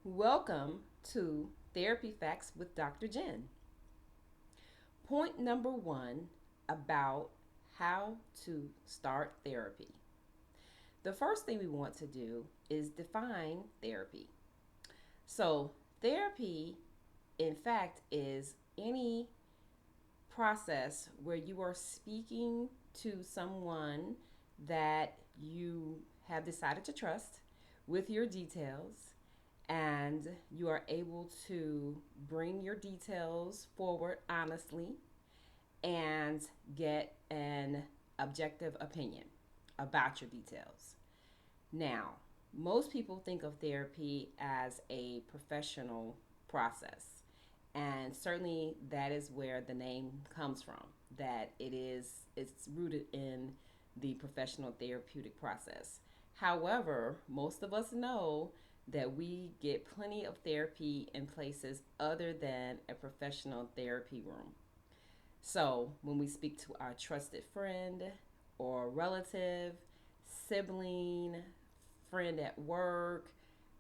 Welcome to Therapy Facts with Dr. Jenn. Point number one about how to start therapy. The first thing we want to do is define therapy. So, therapy, in fact, is any process where you are speaking to someone that you have decided to trust with your details, and you are able to bring your details forward honestly and get an objective opinion about your details. Now, most people think of therapy as a professional process, and certainly that is where the name comes from. That it's rooted in the professional therapeutic process. However, most of us know that we get plenty of therapy in places other than a professional therapy room. So, when we speak to our trusted friend or relative, sibling, friend at work,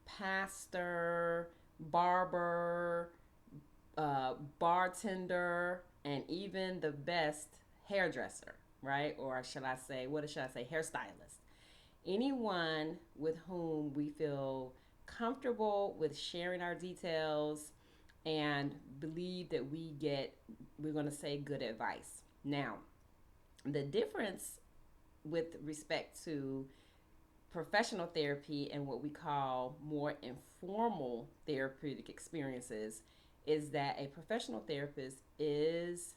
pastor, barber, bartender, and even the best hairdresser, right? Or should I say, hairstylist. Anyone with whom we feel comfortable with sharing our details and believe that we're going to say good advice. Now, the difference with respect to professional therapy and what we call more informal therapeutic experiences is that a professional therapist is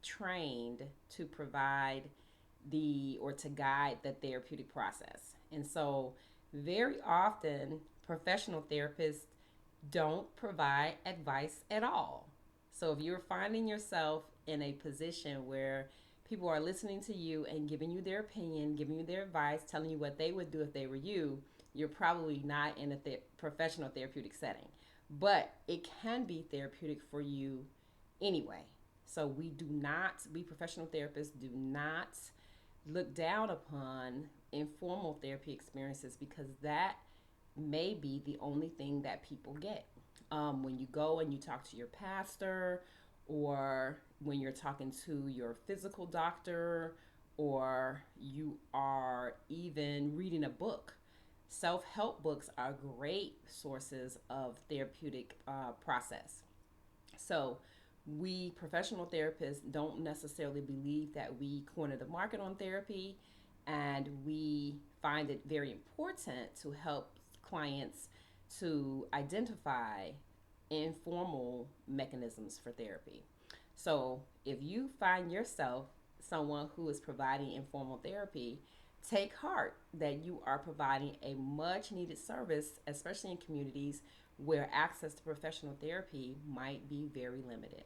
trained to provide the or to guide the therapeutic process. And so, very often, professional therapists don't provide advice at all. So, if you're finding yourself in a position where people are listening to you and giving you their opinion, giving you their advice, telling you what they would do if they were you, you're probably not in a professional therapeutic setting. But it can be therapeutic for you anyway. So we professional therapists do not look down upon informal therapy experiences because that may be the only thing that people get. When you go and you talk to your pastor, or when you're talking to your physical doctor, or you are even reading a book, self help books are great sources of therapeutic process. So, we professional therapists don't necessarily believe that we corner the market on therapy, and we find it very important to help clients to identify informal mechanisms for therapy. So, if you find yourself someone who is providing informal therapy, take heart that you are providing a much needed service, especially in communities where access to professional therapy might be very limited.